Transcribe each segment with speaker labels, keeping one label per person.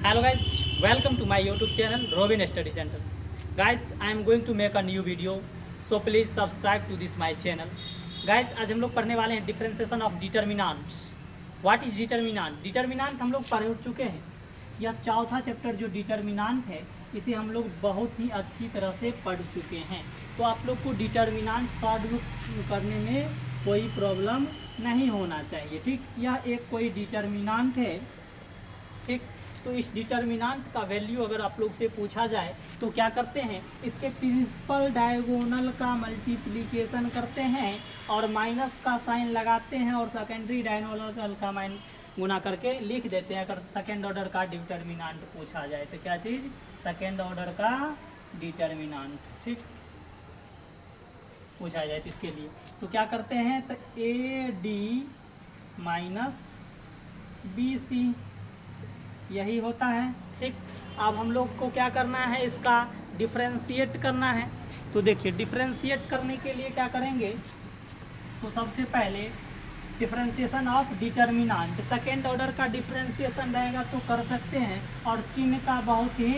Speaker 1: Hello guys, welcome to my YouTube channel Robin Study Center. Guys, I am going to make a new video, so please subscribe to this my channel. Guys, आज हम लोग पढ़ने वाले हैं differentiation of determinants. What is determinant? Determinant हम लोग पढ़ चुके हैं. यह चौथा चैप्टर जो डिटर्मिनेंट है इसे हम लोग बहुत ही अच्छी तरह से पढ़ चुके हैं. तो आप लोग को डिटर्मिनेंट सॉल्व करने में कोई प्रॉब्लम नहीं होना चाहिए. ठीक, यह एक कोई डिटर्मिनेंट है. ठीक, तो इस डिटर्मिनेंट का वैल्यू अगर आप लोग से पूछा जाए तो क्या करते हैं, इसके प्रिंसिपल डायगोनल का मल्टीप्लिकेशन करते हैं और माइनस का साइन लगाते हैं और सेकेंडरी डायगोनल का गुना करके लिख देते हैं. अगर सेकेंड ऑर्डर का डिटर्मिनेंट पूछा जाए तो क्या चीज़, सेकेंड ऑर्डर का डिटर्मिनेंट ठीक पूछा जाए तो इसके लिए तो क्या करते हैं, तो A D minus B C यही होता है. ठीक, अब हम लोग को क्या करना है, इसका डिफरेंशिएट करना है. तो देखिए डिफरेंशिएट करने के लिए क्या करेंगे, तो सबसे पहले differentiation of determinant second order का डिफरेंशिएशन रहेगा तो कर सकते हैं. और चिन्ह का बहुत ही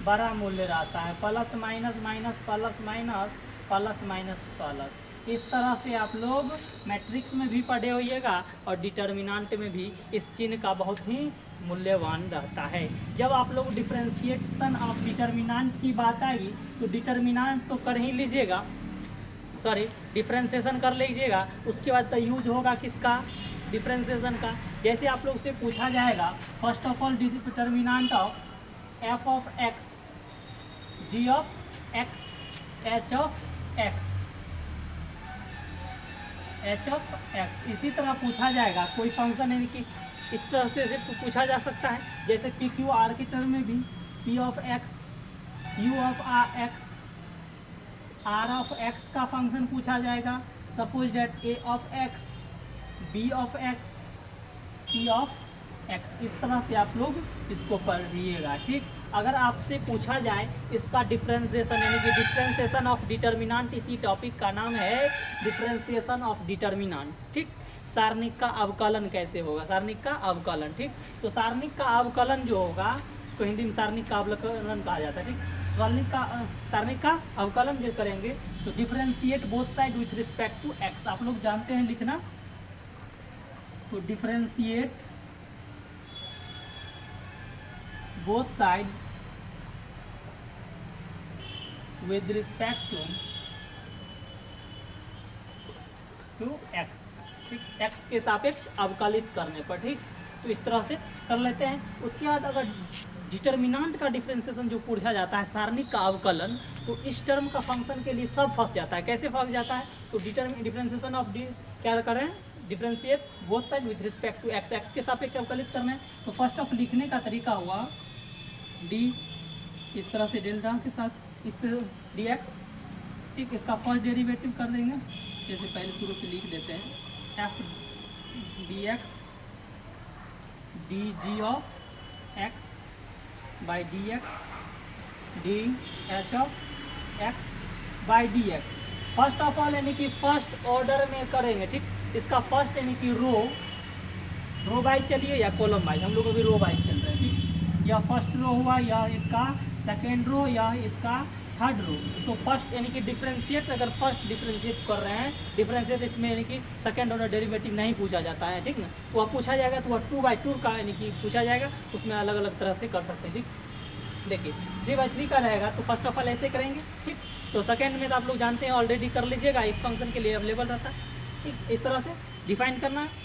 Speaker 1: बड़ा मूल्य रहता है, plus minus minus plus minus plus minus plus. इस तरह से आप लोग मैट्रिक्स में भी पढ़े होइएगा और डिटर्मिनेंट में भी इस चिन्ह का बहुत ही मूल्यवान रहता है. जब आप लोग डिफरेंशिएशन ऑफ डिटर्मिनेंट की बात आएगी तो डिटर्मिनेंट तो कर ही लीजिएगा, सॉरी डिफरेंशिएशन कर लीजिएगा. उसके बाद तो यूज होगा किसका, डिफरेंशिएशन का. जैसे आप लोग से पूछा जाएगा first of all determinant of F of X, G of X, H of X, H of X. इसी तरह पूछा जाएगा कोई फंक्शन है कि इस तरह से पूछा जा सकता है. जैसे पी क्यू आर के टर्म में भी P of X, U of R X, R of X का फंक्शन पूछा जाएगा. Suppose that A of X, B of X, C of X. इस तरह से आप लोग इसको पढ़िएगा. ठीक, अगर आपसे पूछा जाए इसका डिफरेंशिएशन यानी कि डिफरेंशिएशन ऑफ डिटर्मिनेंट, इसी टॉपिक का नाम है डिफरेंशिएशन ऑफ डिटर्मिनेंट. ठीक, सारणिक का अवकलन कैसे होगा, सारणिक का अवकलन. ठीक, तो सारणिक का अवकलन जो होगा उसको हिंदी में सारणिक का अवकलन कहा जाता है. ठीक, सारणिक का अवकलन जो करेंगे तो differentiate both side with respect to X. आप लोग जानते हैं लिखना, तो differentiate both side with respect to x. ठीक, x के सापेक्ष अवकलित करने पर. ठीक, तो इस तरह से कर लेते हैं. उसके बाद अगर डिटर्मिनेंट का डिफरेंशिएशन जो पूछा जाता है सारणिक का अवकलन, तो इस टर्म का फंक्शन के लिए सब फंस जाता है. कैसे फंस जाता है, तो डिफरेंशिएशन ऑफ क्या करें, differentiate both side with respect to X, X के सापेक्ष अवकलित करना है. तो फर्स्ट ऑफ लिखने का तरीका हुआ डी, इस तरह से डेल्टा के साथ इस डी एक्स. ठीक, इसका फर्स्ट डेरिवेटिव कर देंगे, जैसे पहले शुरू से लिख देते हैं F D X D G of X by D X D H of X by D x. First of all यानी कि फर्स्ट ऑर्डर में करेंगे. ठीक, इसका फर्स्ट यानी कि रो बाई चलिए या कॉलम बाई, हम लोग अभी रो बाई चल रहे हैं. ठीक, या फर्स्ट रो हुआ या इसका सेकेंड रो या इसका थर्ड रो. तो फर्स्ट यानी कि डिफरेंशिएट, अगर फर्स्ट डिफरेंशिएट कर रहे हैं, डिफरेंशिएट इसमें यानी कि सेकेंड ऑर्डर डेरिवेटिव नहीं पूछा जाता है. ठीक ना, तो वह पूछा जाएगा तो वह 2/2 का यानी कि पूछा जाएगा, उसमें अलग अलग तरह से कर सकते हैं. ठीक, देखिए 3/3 का रहेगा तो फर्स्ट ऑफ ऑल ऐसे करेंगे. ठीक, तो सेकेंड में तो आप लोग जानते हैं ऑलरेडी कर लीजिएगा, एक फंक्शन के लिए अवेलेबल रहता है. ठीक, इस तरह से डिफाइन करना है.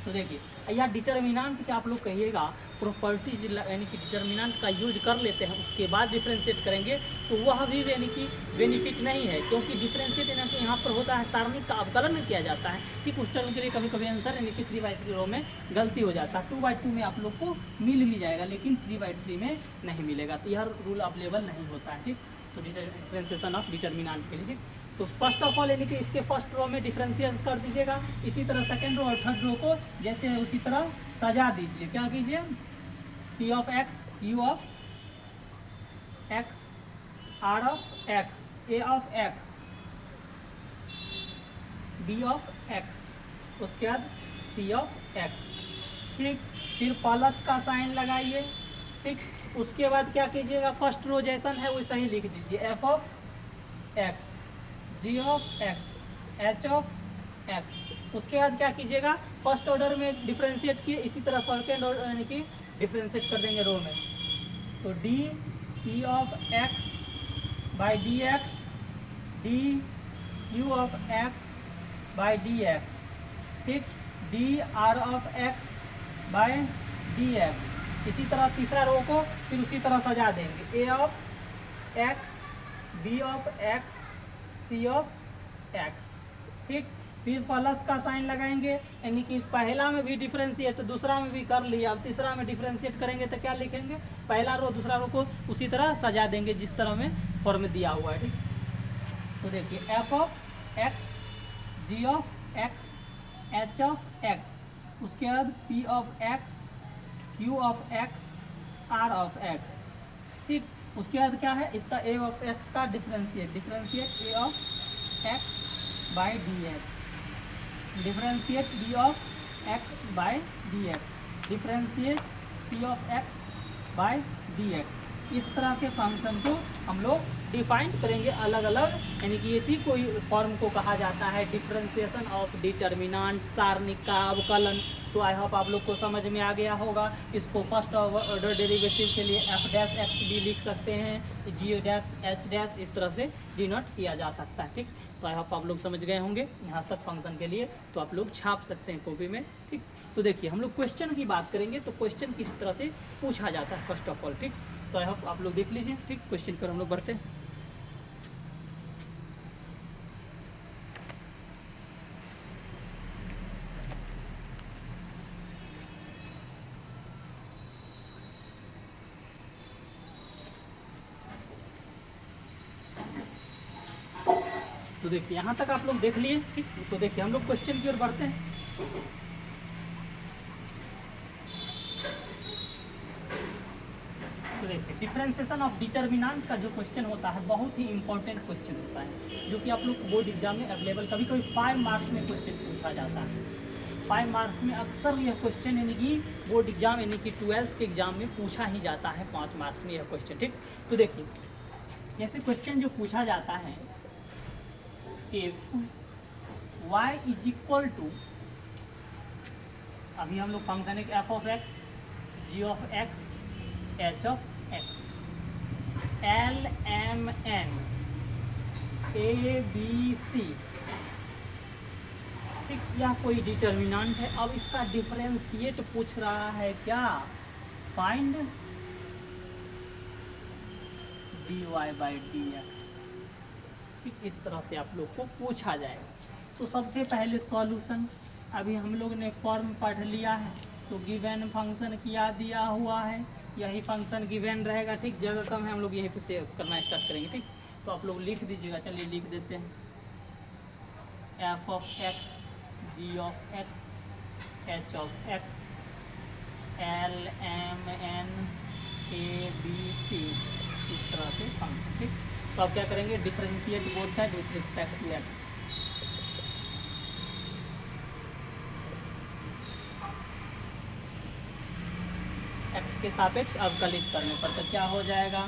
Speaker 1: तो देखिए या डिटर्मिनेंट के आप लोग कहिएगा प्रॉपर्टीज यानी कि डिटर्मिनेंट का यूज कर लेते हैं उसके बाद डिफरेंशिएट करेंगे तो वह भी यानी कि बेनिफिट नहीं है, क्योंकि डिफरेंशिएट यानी कि यहाँ पर होता है सारणिक का अवकलन किया जाता है. ठीक, उस टर्म के लिए कभी कभी आंसर यानी कि 3/3 रो में गलती हो जाता है. 2/2 में आप लोग को मिल भी जाएगा लेकिन 3/3 में नहीं मिलेगा, तो यह रूल अवेलेबल नहीं होता है. ठीक, तो डिफरेंशिएशन ऑफ डिटर्मिनेंट के लिए. ठीक, तो फर्स्ट ऑफ ऑल यानी कि इसके फर्स्ट रो में डिफरेंशिएट कर दीजिएगा. इसी तरह सेकेंड रो और थर्ड रो को जैसे है उसी तरह सजा दीजिए. क्या कीजिए, P of X, U of X, R of X, A of X, B of X, उसके बाद सी ऑफ एक्स. ठीक, फिर प्लस का साइन लगाइए ठीक, उसके बाद क्या कीजिएगा, फर्स्ट रो जैसन है वैसा ही लिख दीजिए, F of X, G of X, H of X. उसके बाद क्या कीजिएगा, फर्स्ट ऑर्डर में डिफ्रेंशिएट किए, इसी तरह सेकेंड ऑर्डर यानी कि डिफ्रेंशिएट कर देंगे रो में। तो D E of X by D X, D U of X by D X, ठीक, D R of X by D X. इसी तरह तीसरा रो को फिर उसी तरह सजा देंगे, A of X, B of X, C of X, ठीक। फिर प्लस का साइन लगाएंगे, यानी कि पहला में भी डिफ्रेंशिएट, दूसरा में भी कर लिया, अब तीसरा में डिफ्रेंशिएट करेंगे तो क्या लिखेंगे, पहला रो दूसरा रो को उसी तरह सजा देंगे जिस तरह में फॉर्म दिया हुआ है, ठीक। तो देखिए F of X, G of X, H of X, उसके बाद P of X, Q of X, R of X, ठीक। उसके बाद क्या है, इसका ए ऑफ एक्स का differentiate A of X by D X, differentiate D of X by D X, differentiate C of X by D X. इस तरह के फंक्शन को हम लोग डिफाइन करेंगे अलग अलग, यानी कि इसी को फॉर्म को कहा जाता है डिफरेंशिएशन ऑफ डिटर्मिनेंट, सारणिक का अवकलन। तो आई होप आप लोग को समझ में आ गया होगा। इसको फर्स्ट ऑर्डर डेरिवेटिव के लिए एफ डैश एक्स भी लिख सकते हैं, जी डैश एच डैश इस तरह से डिनोट किया जा सकता है, ठीक। तो आई होप आप लोग समझ गए होंगे यहाँ तक फंक्शन के लिए, तो आप लोग छाप सकते हैं कॉपी में, ठीक। तो देखिए हम लोग क्वेश्चन की बात करेंगे, तो क्वेश्चन किस तरह से पूछा जाता है फर्स्ट ऑफ ऑल, ठीक। तो आई होप आप लोग देख लीजिए, ठीक। क्वेश्चन पर हम लोग बढ़ते हैं। तो देखिए यहाँ तक आप लोग देख लिए, ठीक। तो देखिए हम लोग क्वेश्चन की ओर बढ़ते हैं। तो देखिए डिफरेंशिएशन ऑफ डिटर्मिनेंट का जो क्वेश्चन होता है बहुत ही इंपॉर्टेंट क्वेश्चन होता है, जो कि आप लोग बोर्ड एग्जाम में अवेलेबल, कभी कभी 5 मार्क्स में क्वेश्चन पूछा जाता है। 5 मार्क्स में अक्सर यह क्वेश्चन यानी कि बोर्ड एग्जाम यानी कि 12th के एग्जाम में पूछा ही जाता है 5 मार्क्स में यह क्वेश्चन, ठीक। तो देखिए जैसे क्वेश्चन जो पूछा जाता है, if y is equal to, अभी हम लोग फंक्शन है F of X, G of X, H of X, L M N A B C, ठीक, यह कोई डिटर्मिनेंट है। अब इसका डिफरेंशिएट पूछ रहा है क्या, find D Y by D X, इस तरह से आप लोग को पूछा जाएगा। तो सबसे पहले सॉल्यूशन, अभी हम लोग ने फॉर्म पढ़ लिया है, तो गिवन फंक्शन किया दिया हुआ है, यही फंक्शन गिवन रहेगा, ठीक। जगह कम है, हम लोग यहीं पे से करना स्टार्ट करेंगे, ठीक। तो आप लोग लिख दीजिएगा, चलिए लिख देते हैं, F of X, G of X, H of X, L M N A B C, इस तरह से फंक्शन, ठीक। तो आप क्या करेंगे, differentiate both side with respect to X. X के सापेक्ष अवकलित करने पर तो क्या हो जाएगा,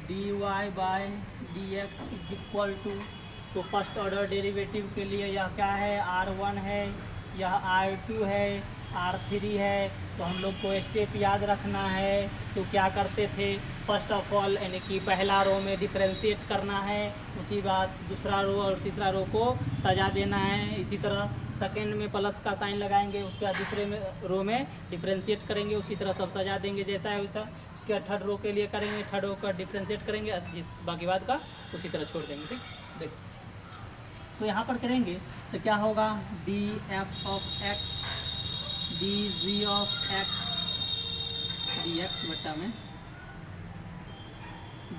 Speaker 1: D Y by D X is equal to, तो फर्स्ट ऑर्डर डेरिवेटिव के लिए यह क्या है, R1 है, यह R2 है, R3 है। तो हम लोग को स्टेप याद रखना है। तो क्या करते थे, फर्स्ट ऑफ ऑल यानी कि पहला रो में डिफरेंशिएट करना है, उसी बाद दूसरा रो और तीसरा रो को सजा देना है। इसी तरह सेकेंड में प्लस का साइन लगाएंगे, उसके बाद दूसरे में रो में डिफरेंशिएट करेंगे, उसी तरह सब सजा देंगे जैसा है वैसा। उसके बाद थर्ड रो के लिए करेंगे, थर्ड रो का डिफरेंशिएट करेंगे, जिस बाकी बात का उसी तरह छोड़ देंगे, ठीक। देखिए तो यहाँ पर करेंगे तो क्या होगा, D F of X, D G of X, D X बटा में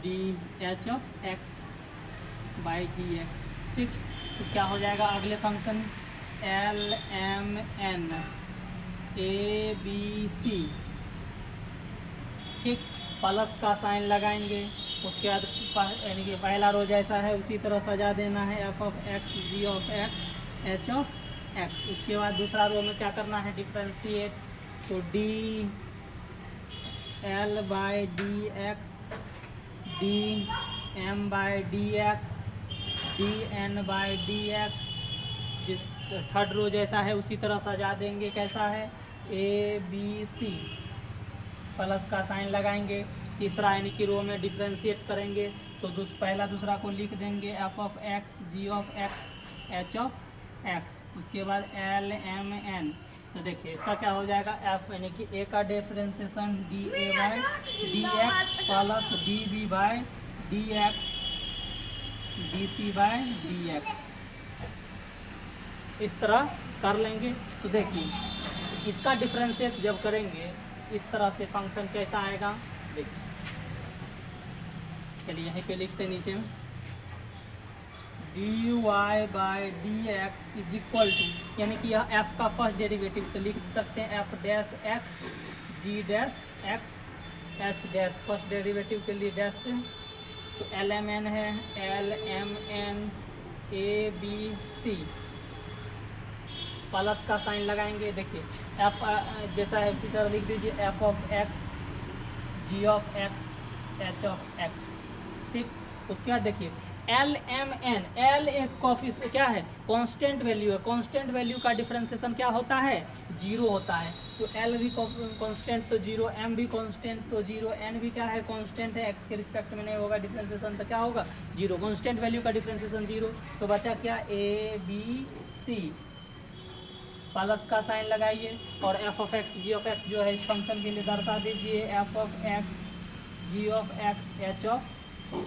Speaker 1: D H of X by D X, ठीक। तो क्या हो जाएगा, अगले function L M N A B C, ठीक। प्लस का साइन लगाएंगे, उसके बाद यानी कि पहला रो जैसा है उसी तरह सजा देना है, F of X, G of X, H of X. उसके बाद दूसरा रो में क्या करना है, डिफरेंशिएट, तो D L by D X D M by D X D N by D X, जिस थर्ड रो जैसा है उसी तरह सजा देंगे। कैसा है? ए बी सी, प्लस का साइन लगाएंगे। तीसरा यानी कि रो में डिफ्रेंशिएट करेंगे तो पहला दूसरा को लिख देंगे F of X, G of X, H of X. उसके बाद एल एम एन, तो देखिए इसका क्या हो जाएगा? एफ यानी कि ए का differentiation D A by D X plus D B by D X D C by D X, इस तरह कर लेंगे। तो देखिए इसका डिफ्रेंशिएट जब करेंगे इस तरह से फंक्शन कैसा आएगा? देखिए चलिए यहीं पे लिखते हैं नीचे में, D Y by D X is equal to, यानी कि यह एफ का फर्स्ट डेरिवेटिव, तो लिख सकते हैं F dash X G dash X H dash, first derivative के लिए डैश से। तो एल एम एन है L M N A B C, plus का साइन लगाएंगे। देखिए एफ जैसा है उसी तरह लिख दीजिए F of X, G of X, H of X, ठीक। उसके बाद देखिए एल एम एन, एल एक कॉफिस क्या है? कांस्टेंट वैल्यू है। कांस्टेंट वैल्यू का डिफरेंशिएशन क्या होता है? जीरो होता है। तो एल भी कांस्टेंट तो जीरो, एम भी कांस्टेंट तो जीरो, एन भी क्या है? कांस्टेंट है, एक्स के रिस्पेक्ट में नहीं होगा डिफरेंशिएशन, तो क्या होगा? जीरो। कांस्टेंट वैल्यू का डिफरेंशिएशन जीरो, तो बचा क्या? ए बी सी, प्लस का साइन लगाइए और F of X, G of X जो है इस फंक्शन के लिए दर्शा दीजिए F of X, G of X, H of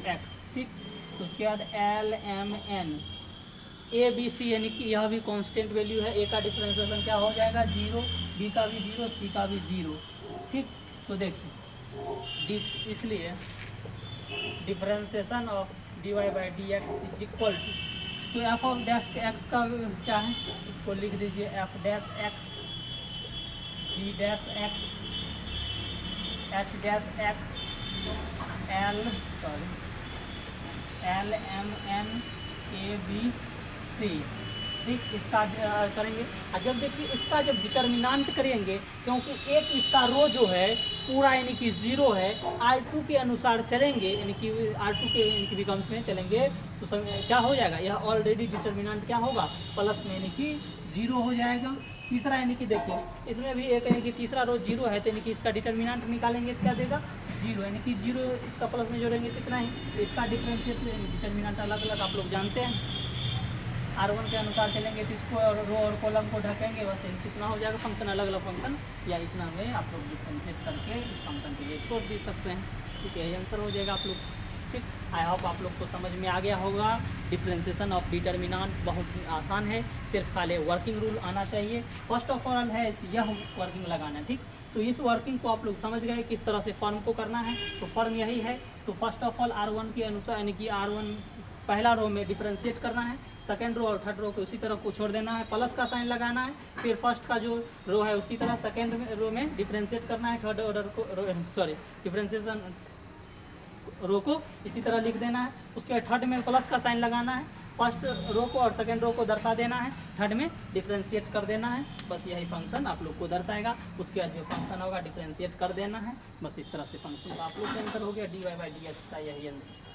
Speaker 1: X, ठीक। तो उसके बाद L M N A B C, यानी कि यह भी कांस्टेंट वैल्यू है। ए का डिफरेंशिएशन क्या हो जाएगा? जीरो, बी का भी जीरो, सी का भी जीरो, ठीक। तो देखिए इसलिए differentiation of D Y by D X is equal to, तो एफ ऑफ डैश एक्स का क्या है? इसको लिख दीजिए F dash X, G dash X, H dash X, L M N A B C, ठीक। इसका करेंगे। और जब देखिए इसका जब डिटर्मिनांट करेंगे, क्योंकि एक इसका रो जो है पूरा यानी कि जीरो है, R2 के अनुसार चलेंगे, यानी कि R2 के यानी कि विकल्प में चलेंगे तो क्या हो जाएगा? यह ऑलरेडी डिटर्मिनांट क्या होगा? प्लस में यानी कि जीरो हो जाएगा। तीसरा यानी कि देखिए इसमें भी एक यानी कि तीसरा रो जीरो है, तो यानी कि इसका डिटर्मिनांट निकालेंगे तो क्या देगा? जीरो, यानी कि जीरो इसका प्लस में जोड़ेंगे कितना है? तो इसका डिफरेंशिएट डिटर्मिनांट अलग अलग आप लोग जानते हैं। R1 के अनुसार चलेंगे तो इसको रो और कॉलम को ढकेंगे, बस कितना हो जाएगा? फंक्शन अलग अलग फंक्शन या इतना में आप लोग डिफरेंशिएट करके इस फंक्शन के लिए छोड़ भी सकते हैं, ठीक है। आंसर हो जाएगा आप लोग, ठीक। आई होप आप लोग को समझ में आ गया होगा। डिफरेंशिएशन ऑफ डिटर्मिनांट बहुत ही आसान है, सिर्फ खाली वर्किंग रूल आना चाहिए। फर्स्ट ऑफ ऑल है यह वर्किंग लगाना, ठीक। तो इस वर्किंग को आप लोग समझ गए किस तरह से फॉर्म को करना है। तो फॉर्म यही है। तो फर्स्ट ऑफ ऑल R1 के अनुसार यानी कि R1 पहला रो में डिफरेंशिएट करना है, सेकेंड रो और थर्ड रो को उसी तरह को छोड़ देना है, प्लस का साइन लगाना है। फिर फर्स्ट का जो रो है उसी तरह सेकेंड रो में डिफरेंशिएट करना है, थर्ड ऑर्डर को डिफरेंशिएशन रो को इसी तरह लिख देना है। उसके बाद थर्ड में प्लस का साइन लगाना है, फर्स्ट रो को और सेकेंड रो को दर्शा देना है, थर्ड में डिफरेंशिएट कर देना है। बस यही फंक्शन आप लोग को दर्शाएगा। उसके बाद जो फंक्शन होगा डिफरेंशिएट कर देना है, बस इस तरह से फंक्शन का आप लोग का आंसर हो गया। D Y by D X का यही आंसर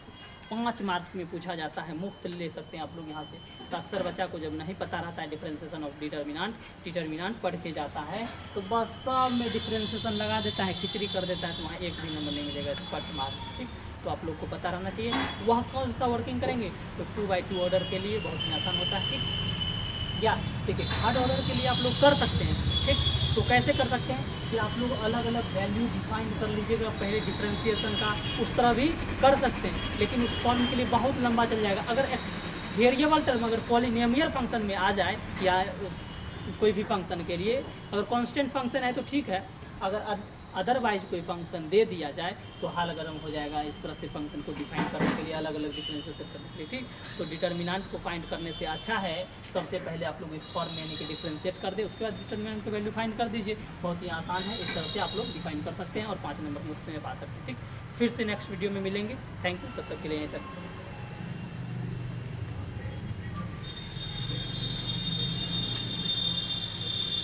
Speaker 1: 5 मार्क्स में पूछा जाता है, मुफ्त ले सकते हैं आप लोग यहाँ से। तो अक्सर बच्चा को जब नहीं पता रहता है डिफरेंशिएशन ऑफ डिटर्मिनांट पढ़ के जाता है तो बस सब में डिफरेंशिएशन लगा देता है, खिचड़ी कर देता है, तो वहाँ एक भी नंबर नहीं मिलेगा, तो 5 मार्क्स, ठीक। तो आप लोग को पता रहना चाहिए। वह कौन सा वर्किंग करेंगे? तो 2/2 ऑर्डर के लिए बहुत ही आसान होता है, ठीक। या देखिए थर्ड ऑर्डर के लिए आप लोग कर सकते हैं, ठीक। तो कैसे कर सकते हैं कि आप लोग अलग अलग वैल्यू डिफाइन कर लीजिएगा पहले डिफरेंशिएशन का, उस तरह भी कर सकते हैं, लेकिन उस फॉर्म के लिए बहुत लंबा चल जाएगा। अगर वेरिएबल टर्म अगर पॉलिनोमियल फंक्शन में आ जाए या कोई भी फंक्शन के लिए अगर कांस्टेंट फंक्शन है तो ठीक है, अगर अदरवाइज कोई फंक्शन दे दिया जाए तो हाल गर्म हो जाएगा इस तरह से फंक्शन को डिफाइन करने के लिए, अलग अलग डिफरेंशिएशन करने के लिए, ठीक। तो डिटर्मिनांट को फाइंड करने से अच्छा है सबसे पहले आप लोग इस फॉर्म में यानी कि डिफरेंशिएट कर दे, उसके बाद डिटर्मिनांट की वैल्यू फाइंड कर दीजिए। बहुत ही आसान है, इस तरह से आप लोग डिफाइन कर सकते हैं और 5 नंबर मुफ्त में पा सकते हैं, ठीक। फिर से नेक्स्ट वीडियो में मिलेंगे। थैंक यू, तब तक के लिए यहीं तक।